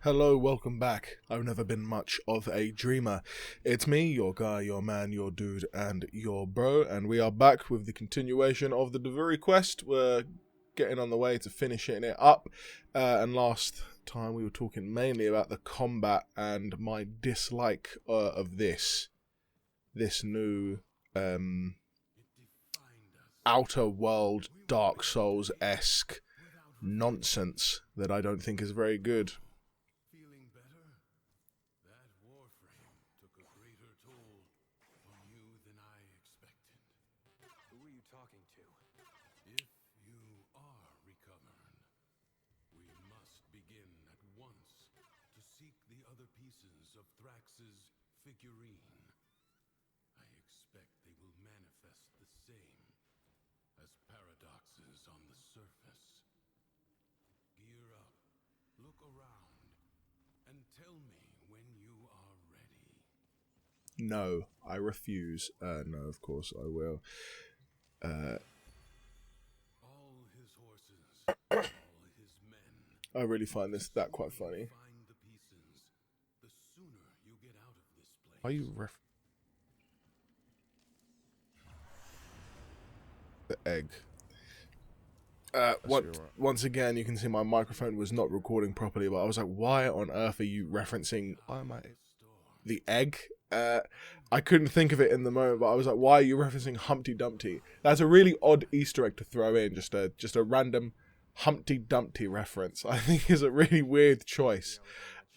Hello, welcome back. I've never been much of a dreamer. It's me, your guy, your man, your dude, and your bro, and we are back with the continuation of the Duviri quest. We're getting on the way to finishing it up, and last time we were talking mainly about the combat and my dislike of this new outer world Dark Souls-esque nonsense that I don't think is very good. Feeling better? That Warframe took a greater toll on you than I expected. Who are you talking to? If you are recovered, we must begin at once to seek the other pieces of Thrax's figurine. I expect they will manifest the same as paradoxes on the surface. Gear up, look around, and tell me when you are ready. No, I refuse. No, of course I will. All his horses, all his men. I really find that quite funny. Find the pieces. The sooner you get out of this place. Why are you the egg? Once again, you can see my microphone was not recording properly, but I was like, why on earth are you referencing the egg? I couldn't think of it in the moment, but I was like, why are you referencing Humpty Dumpty? That's a really odd Easter egg to throw in, just a random Humpty Dumpty reference. I think is a really weird choice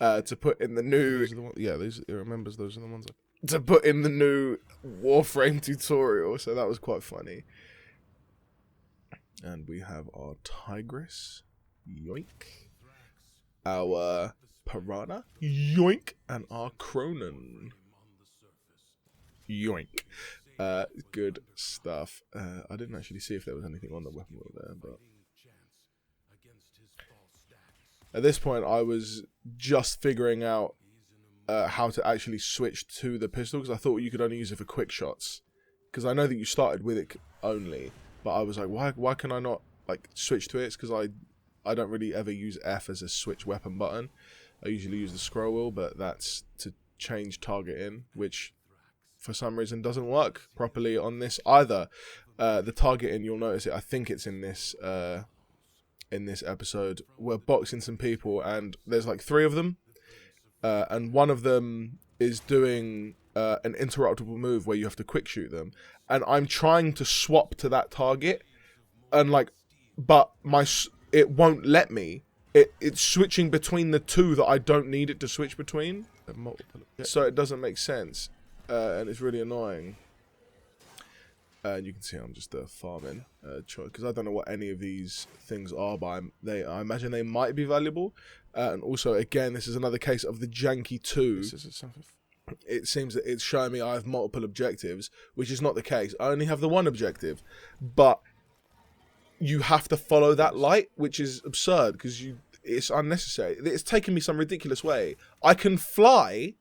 to put in the new... it remembers those are the ones to put in the new Warframe tutorial, so that was quite funny. And we have our Tigress, yoink, our Piranha, yoink, and our Cronin, yoink. Good stuff. I didn't actually see if there was anything on the weapon wheel there, but at this point I was just figuring out how to actually switch to the pistol, because I thought you could only use it for quick shots, because I know that you started with it only. But I was like, why can I not like switch to it? It's because I don't really ever use F as a switch weapon button. I usually use the scroll wheel, but that's to change targeting, which for some reason doesn't work properly on this either. The targeting, you'll notice it. I think it's in this episode. We're boxing some people, and there's like 3 of them, and one of them is doing an interruptible move where you have to quick shoot them, and I'm trying to swap to that target, and but it won't let me. It's switching between the 2 that I don't need it to switch between, so it doesn't make sense, and it's really annoying. And you can see I'm just farming, because I don't know what any of these things are, but I imagine they might be valuable. And also, again, this is another case of the janky 2. It seems that it's showing me I have multiple objectives, which is not the case. I only have the 1 objective, but you have to follow that light, which is absurd because it's unnecessary. It's taking me some ridiculous way. I can fly,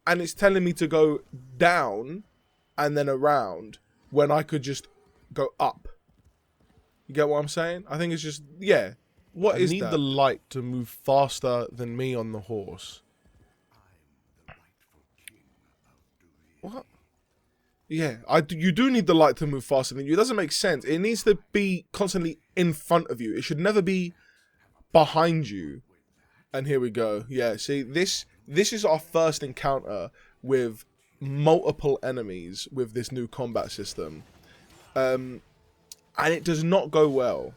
and it's telling me to go down and then around when I could just go up. You get what I'm saying? I think it's just, yeah. I need the light to move faster than me on the horse. What? Yeah, you do need the light to move faster than you. It doesn't make sense. It needs to be constantly in front of you. It should never be behind you. And here we go. Yeah, see, this is our first encounter with multiple enemies with this new combat system. And it does not go well.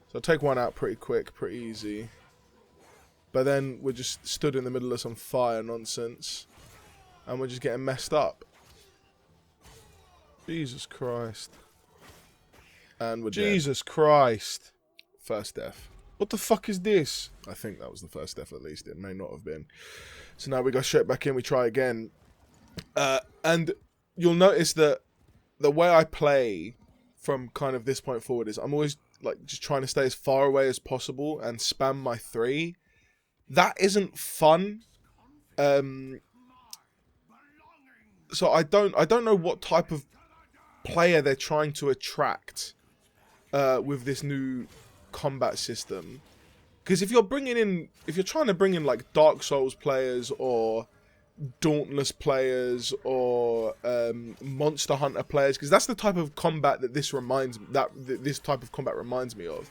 So I'll take one out pretty quick, pretty easy. But then we're just stood in the middle of some fire nonsense. And we're just getting messed up. Jesus Christ. And we're Jesus Christ. First death. What the fuck is this? I think that was the first death at least. It may not have been. So now we go straight back in. We try again. And you'll notice that the way I play from kind of this point forward is I'm always like just trying to stay as far away as possible and spam my 3. That isn't fun. So I don't know what type of player they're trying to attract with this new combat system. Because if you're trying to bring in like Dark Souls players or Dauntless players or Monster Hunter players, because that's the type of combat that this type of combat reminds me of.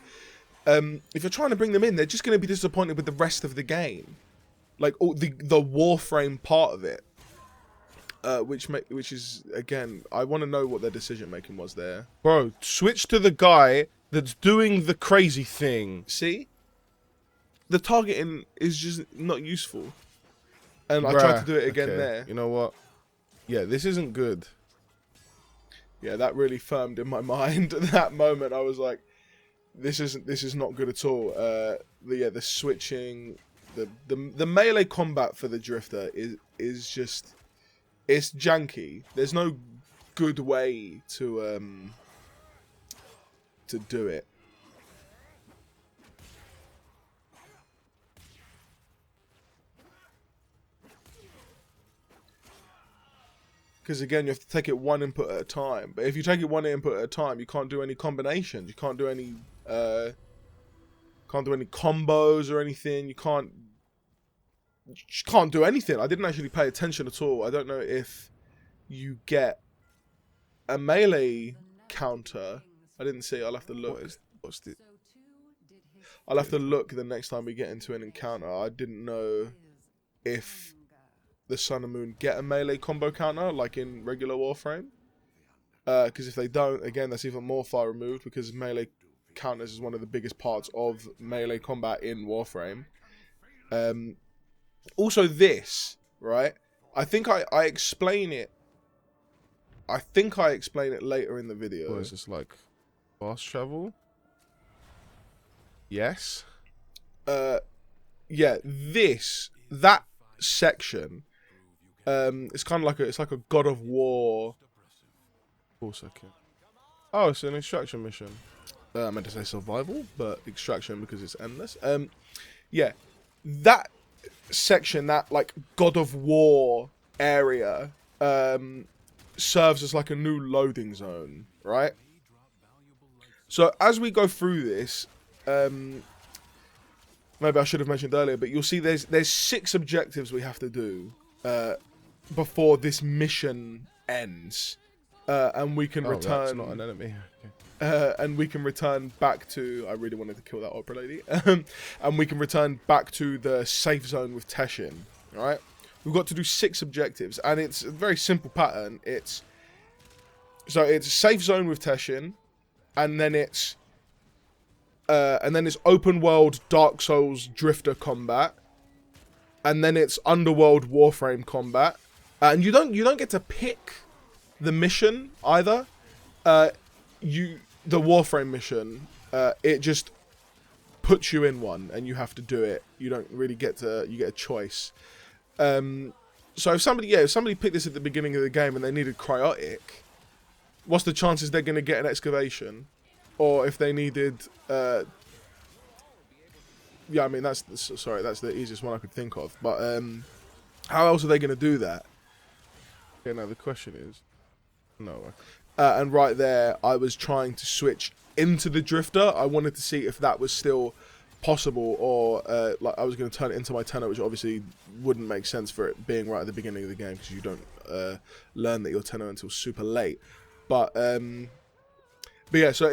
If you're trying to bring them in, they're just going to be disappointed with the rest of the game, like all the Warframe part of it, which is, again, I want to know what their decision making was there. Bro, switch to the guy that's doing the crazy thing. See, the targeting is just not useful. And I tried to do it again there. You know what? Yeah, this isn't good. Yeah, that really firmed in my mind. At that moment, I was like, this is not good at all. The switching, the melee combat for the Drifter is just, it's janky. There's no good way to do it. Because again, you have to take it one input at a time. But if you take it one input at a time, you can't do any combinations. You can't do any combos or anything. You just can't do anything. I didn't actually pay attention at all. I don't know if you get a melee counter. I didn't see. I'll have to look. I'll have to look the next time we get into an encounter. I didn't know if the Sun and Moon get a melee combo counter like in regular Warframe. Because if they don't, again, that's even more far removed, because melee counters is one of the biggest parts of melee combat in Warframe. Also this, right? I think I explain it. I think I explain it later in the video. What is this, like fast travel? Yes. Yeah, that section, it's kind of like it's like a God of War. 4 seconds. Oh, it's an extraction mission. I meant to say survival, but extraction because it's endless. Yeah, that section, that like God of War area, serves as like a new loading zone, right? So as we go through this, maybe I should have mentioned earlier, but you'll see there's 6 objectives we have to do before this mission ends, and we can return. That's not an enemy. Okay. And we can return back to. I really wanted to kill that opera lady. And we can return back to the safe zone with Teshin. All right, we've got to do 6 objectives, and it's a very simple pattern. It's safe zone with Teshin, and then it's open world Dark Souls Drifter combat, and then it's underworld Warframe combat, and you don't get to pick the mission either. The Warframe mission, it just puts you in one, and you have to do it. You don't really get to. You get a choice. So if somebody picked this at the beginning of the game and they needed cryotic, what's the chances they're going to get an excavation? Or if they needed, yeah, I mean that's the easiest one I could think of. But how else are they going to do that? Okay, now the question is, no. And right there, I was trying to switch into the Drifter. I wanted to see if that was still possible, or like I was going to turn it into my Tenno, which obviously wouldn't make sense for it being right at the beginning of the game, because you don't learn that you're Tenno until super late. But yeah, so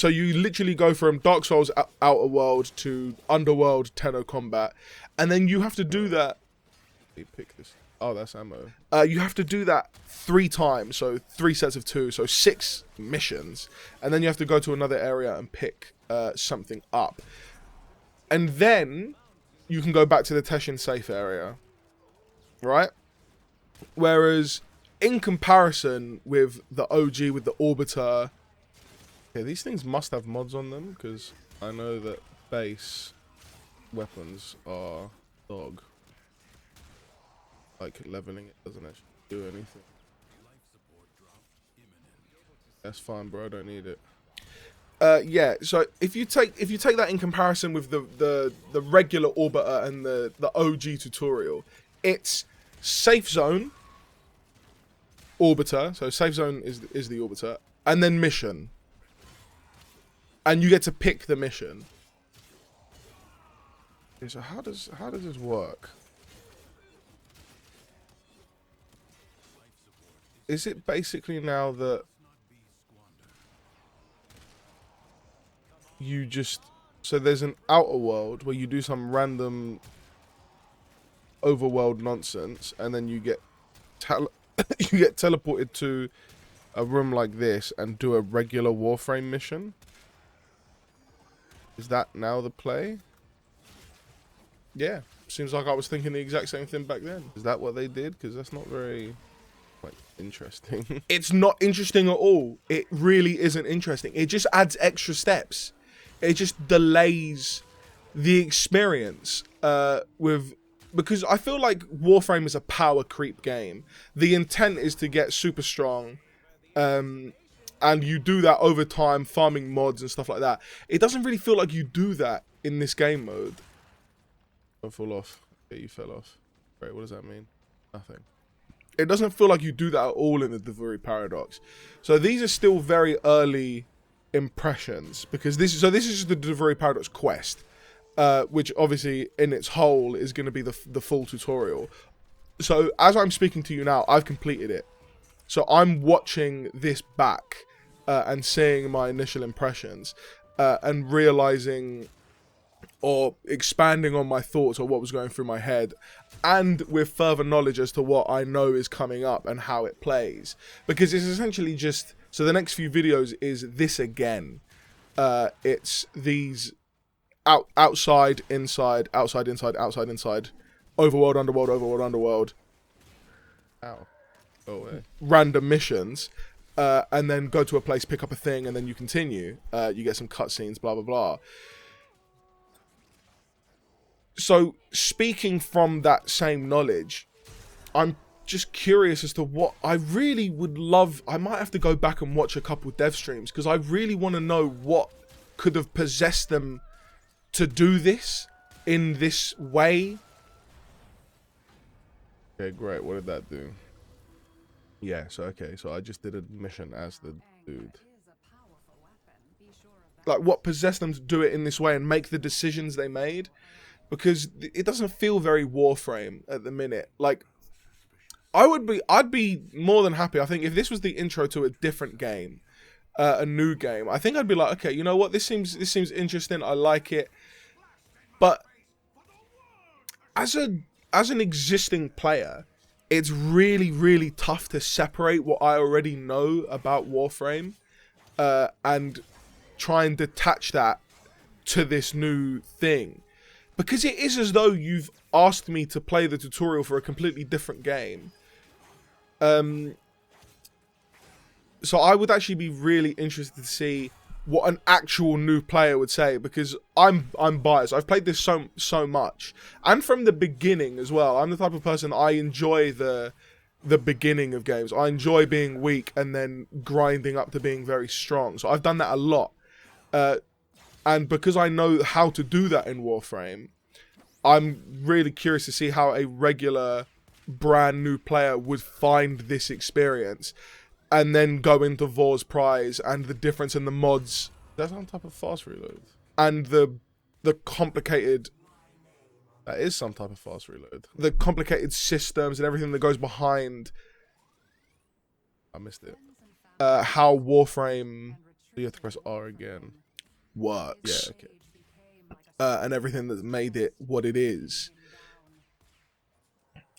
you literally go from Dark Souls Outer World to Underworld Tenno combat, and then you have to do that. Pick this. Oh, that's ammo. You have to do that 3 times, so 3 sets of 2, so 6 missions, and then you have to go to another area and pick something up, and then you can go back to the Teshin safe area, right? Whereas in comparison with the OG, with the Orbiter, yeah, these things must have mods on them, because I know that base weapons are dog. Like leveling it doesn't actually do anything. That's fine, bro. I don't need it. Yeah. So if you take that in comparison with the regular Orbiter and the OG tutorial, it's safe zone, Orbiter. So safe zone is the Orbiter, and then mission, and you get to pick the mission. Okay, so how does this work? Is it basically now that you just, so there's an outer world where you do some random overworld nonsense, and then you get you get teleported to a room like this and do a regular Warframe mission? Is that now the play? Yeah, seems like I was thinking the exact same thing back then. Is that what they did? Because that's not very, like, interesting. It's not interesting at all. It really isn't interesting. It just adds extra steps. It just delays the experience because I feel like Warframe is a power creep game. The intent is to get super strong, and you do that over time, farming mods and stuff like that. It doesn't really feel like you do that in this game mode. I fall off. Yeah, you fell off. Right, what does that mean? Nothing. It doesn't feel like you do that at all in the Duviri Paradox. So these are still very early impressions, because this is just the Duviri Paradox quest, which obviously in its whole is going to be the full tutorial. So as I'm speaking to you now, I've completed it. So I'm watching this back and seeing my initial impressions and realizing or expanding on my thoughts or what was going through my head, and with further knowledge as to what I know is coming up and how it plays. Because it's essentially just, so the next few videos is this again. It's these outside, inside, outside, inside, outside, inside, overworld, underworld, overworld, underworld. Ow. Oh, yeah. Random missions. And then go to a place, pick up a thing, and then you continue. You get some cutscenes, blah, blah, blah. So, speaking from that same knowledge, I'm just curious as to what I really would love. I might have to go back and watch a couple dev streams, because I really want to know what could have possessed them to do this in this way. Okay, great. What did that do? Yeah, so okay, so I just did a mission as the dude. Like, what possessed them to do it in this way and make the decisions they made? Because it doesn't feel very Warframe at the minute. Like, I'd be more than happy, I think, if this was the intro to a different game, a new game. I think I'd be like, okay, you know what? This seems interesting. I like it. But as an existing player, it's really, really tough to separate what I already know about Warframe and try and detach that to this new thing. Because it is as though you've asked me to play the tutorial for a completely different game. So I would actually be really interested to see what an actual new player would say, because I'm biased. I've played this so much, and from the beginning as well. I'm the type of person, I enjoy the beginning of games. I enjoy being weak and then grinding up to being very strong. So I've done that a lot. And because I know how to do that in Warframe, I'm really curious to see how a regular, brand new player would find this experience, and then go into Vor's Prize and the difference in the mods. That's on top of fast reload. And the complicated... That is some type of fast reload. The complicated systems and everything that goes behind... I missed it. How Warframe... You have to press R again. Works. Yeah, okay. And everything that's made it what it is.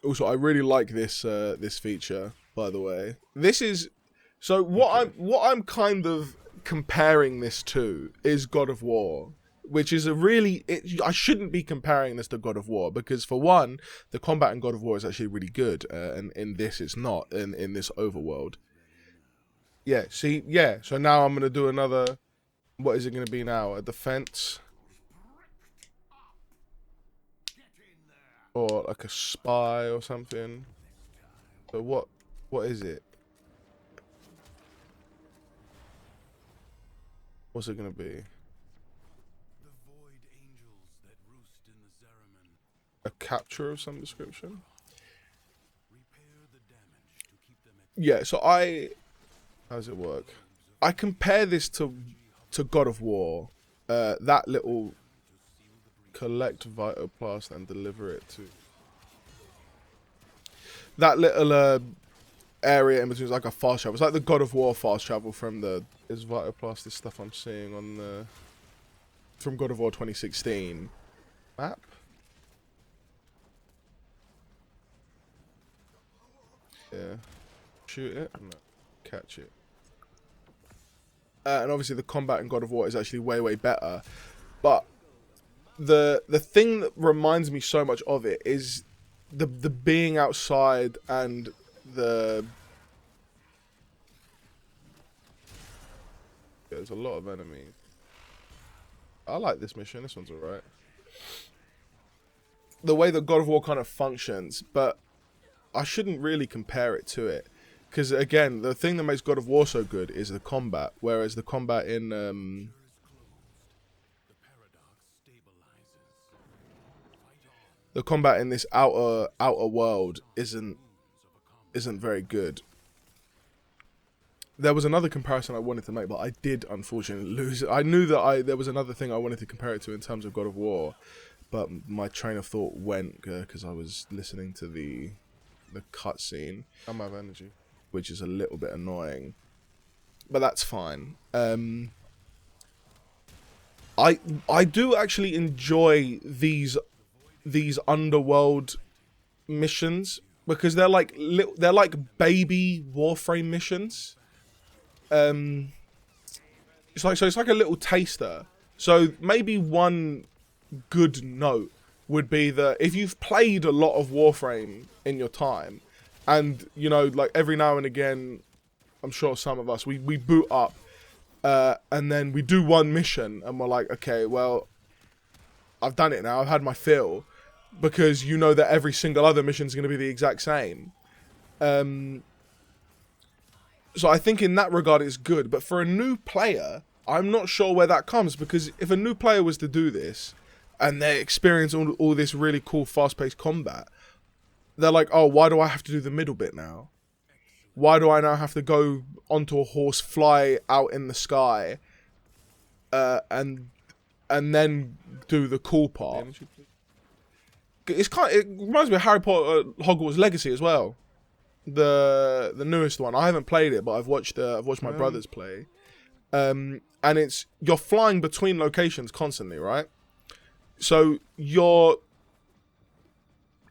Also, I really like this this feature, by the way. This is... So what I'm kind of comparing this to is God of War, which is a really... I shouldn't be comparing this to God of War, because for one, the combat in God of War is actually really good, and in this it's not, in this overworld. Yeah, see, yeah, so now I'm going to do another... What is it going to be now? A defense? Or like a spy or something? So what is it? What's it going to be? A capture of some description? Yeah, so how does it work? I compare this to God of War, that little collect Vitoplast and deliver it to... That little area in between is like a fast travel. It's like the God of War fast travel from the... Is Vitoplast this stuff I'm seeing on the... From God of War 2016 map? Yeah. Shoot it? No. Catch it. And obviously the combat in God of War is actually way, way better. But the thing that reminds me so much of it is the being outside and the... There's a lot of enemies. I like this mission. This one's alright. The way that God of War kind of functions, but I shouldn't really compare it to it. Because, again, the thing that makes God of War so good is the combat. Whereas the combat in... The combat in this outer world isn't very good. There was another comparison I wanted to make, but I did unfortunately lose it. I knew that there was another thing I wanted to compare it to in terms of God of War, but my train of thought went because I was listening to the cutscene. I'm out of energy, which is a little bit annoying, but that's fine. I do actually enjoy these underworld missions because they're like baby Warframe missions. It's like a little taster. So maybe one good note would be that if you've played a lot of Warframe in your time, and you know, like every now and again, I'm sure some of us we boot up, and then we do one mission, and we're like, okay, well, I've done it now. I've had my fill, because you know that every single other mission is going to be the exact same. So I think in that regard it's good, but for a new player, I'm not sure where that comes, because if a new player was to do this, and they experience all this really cool fast-paced combat, they're like, oh, why do I have to do the middle bit now? Why do I now have to go onto a horse, fly out in the sky, and then do the cool part? It reminds me of Harry Potter Hogwarts Legacy as well. The newest one. I haven't played it, but I've watched my brothers play. And you're flying between locations constantly, right? So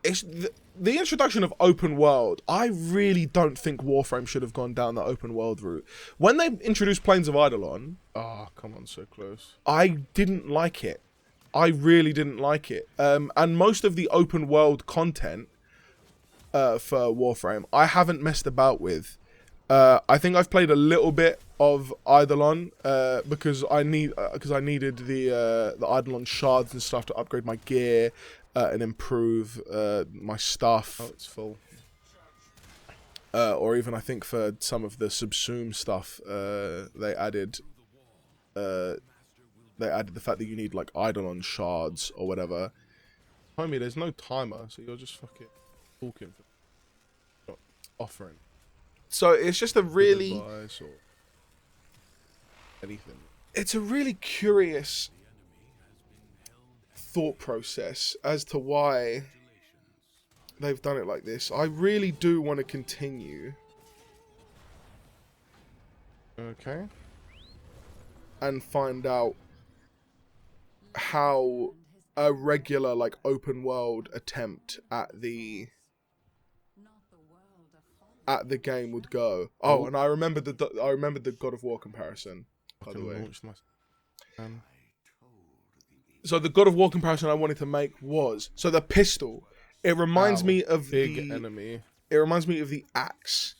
the introduction of open world, I really don't think Warframe should have gone down the open world route. When they introduced Plains of Eidolon, oh, come on, so close. I didn't like it. I really didn't like it. And most of the open world content for Warframe, I haven't messed about with. I think I've played a little bit of Eidolon because I needed the Eidolon shards and stuff to upgrade my gear and improve my stuff. Oh, it's full. Or even I think for some of the Subsume stuff, they added the fact that you need like Eidolon shards or whatever. Homie, there's no timer, so you're just fucking talking, not offering. So it's just a really anything. It's a really curious thought process as to why they've done it like this. I really do want to continue. Okay. And find out how a regular like open world attempt at the game would go. Oh, and I remembered the God of War comparison, by the way. So the God of War comparison I wanted to make was, so the pistol, it reminds me of big enemy. It reminds me of the axe.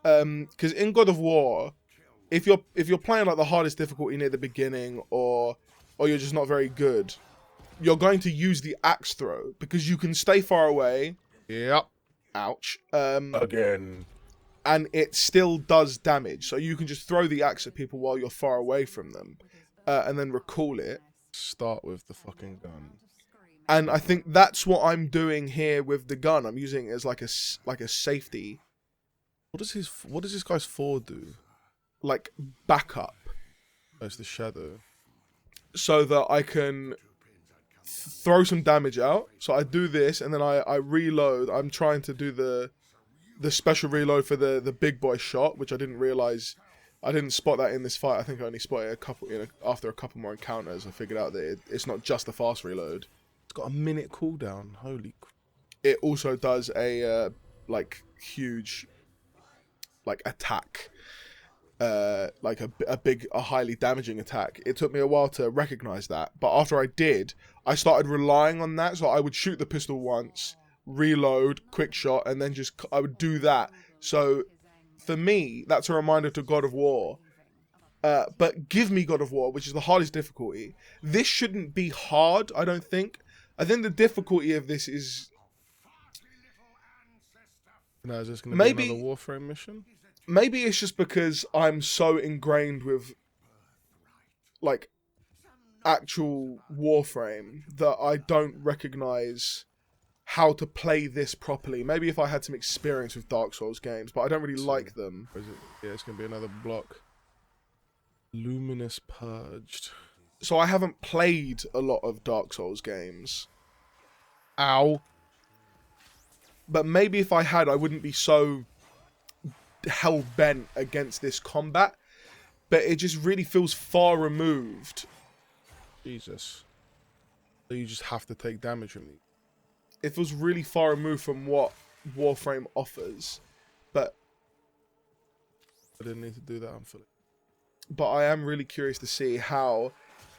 Because in God of War, if you're playing like the hardest difficulty near the beginning, or you're just not very good, you're going to use the axe throw because you can stay far away. Yep. Ouch. Again. And it still does damage, so you can just throw the axe at people while you're far away from them, and then recall it. Start with the fucking gun. And I think that's what I'm doing here with the gun. I'm using it as like a safety. What does this guy's 4 do? Like backup. That's the shadow. So that I can throw some damage out. So I do this, and then I reload. I'm trying to do the special reload for the big boy shot, which I didn't realize. I didn't spot that in this fight. I think I only spotted a couple after a couple more encounters. I figured out that it's not just a fast reload. It's got a minute cooldown. Holy. It also does a like huge like attack, like a highly damaging attack. It took me a while to recognize that, but after I did, I started relying on that. So I would shoot the pistol once, reload, quick shot, and then I would do that. So for me, that's a reminder to God of War. But give me God of War, which is the hardest difficulty. This shouldn't be hard, I don't think. I think the difficulty of this is... Now, is this going to be another Warframe mission? Maybe it's just because I'm so ingrained with, like, actual Warframe that I don't recognize how to play this properly. Maybe if I had some experience with Dark Souls games, but I don't really like them. Or is it? Yeah, it's going to be another block. Luminous Purged. So I haven't played a lot of Dark Souls games. Ow. But maybe if I had, I wouldn't be so hell-bent against this combat. But it just really feels far removed. Jesus. So you just have to take damage from me. It feels really far removed from what Warframe offers. But I didn't need to do that, I'm fully. But I am really curious to see how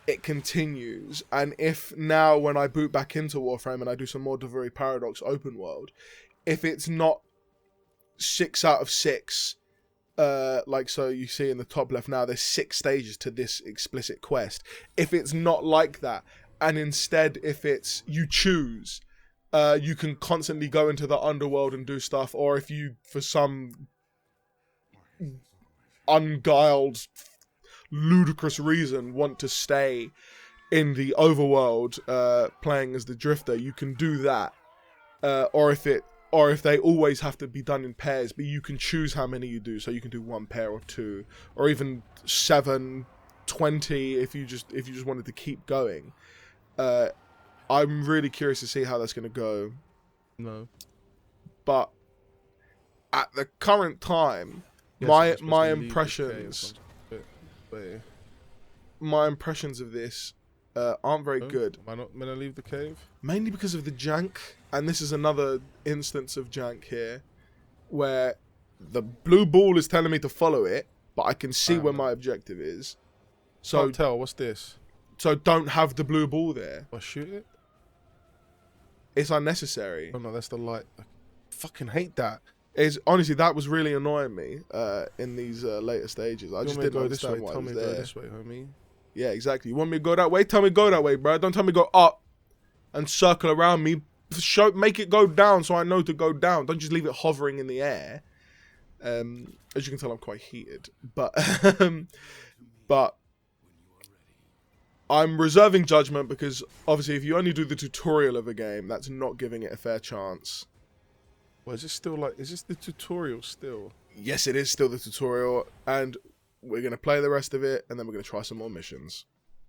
it continues, and if now when I boot back into Warframe and I do some more Duviri Paradox open world, if it's not 6 out of 6, like so you see in the top left now, there's 6 stages to this explicit quest. If it's not like that, and instead if it's you choose, you can constantly go into the underworld and do stuff, or if you, for some unguiled ludicrous reason, want to stay in the overworld playing as the drifter, you can do that, or if they always have to be done in pairs, but you can choose how many you do, so you can do 1 pair or 2, or even 7, 20 if you just wanted to keep going. I'm really curious to see how that's going to go. No, but at the current time, yes, my impressions of this aren't very good. Am I not meant to leave the cave? Mainly because of the jank, and this is another instance of jank here, where the blue ball is telling me to follow it, but I can see where my objective is. So Can't tell. What's this? So don't have the blue ball there. I shoot it? It's unnecessary. Oh no, that's the light. I fucking hate that. Honestly, that was really annoying me in these later stages. I just didn't understand why it was there. Tell me to go this way, homie. Yeah, exactly. You want me to go that way? Tell me to go that way, bro. Don't tell me to go up and circle around me. Make it go down so I know to go down. Don't just leave it hovering in the air. As you can tell, I'm quite heated. But I'm reserving judgment because obviously if you only do the tutorial of a game, that's not giving it a fair chance. Well, is this still like, is this the tutorial still? Yes, it is still the tutorial, and we're going to play the rest of it, and then we're going to try some more missions.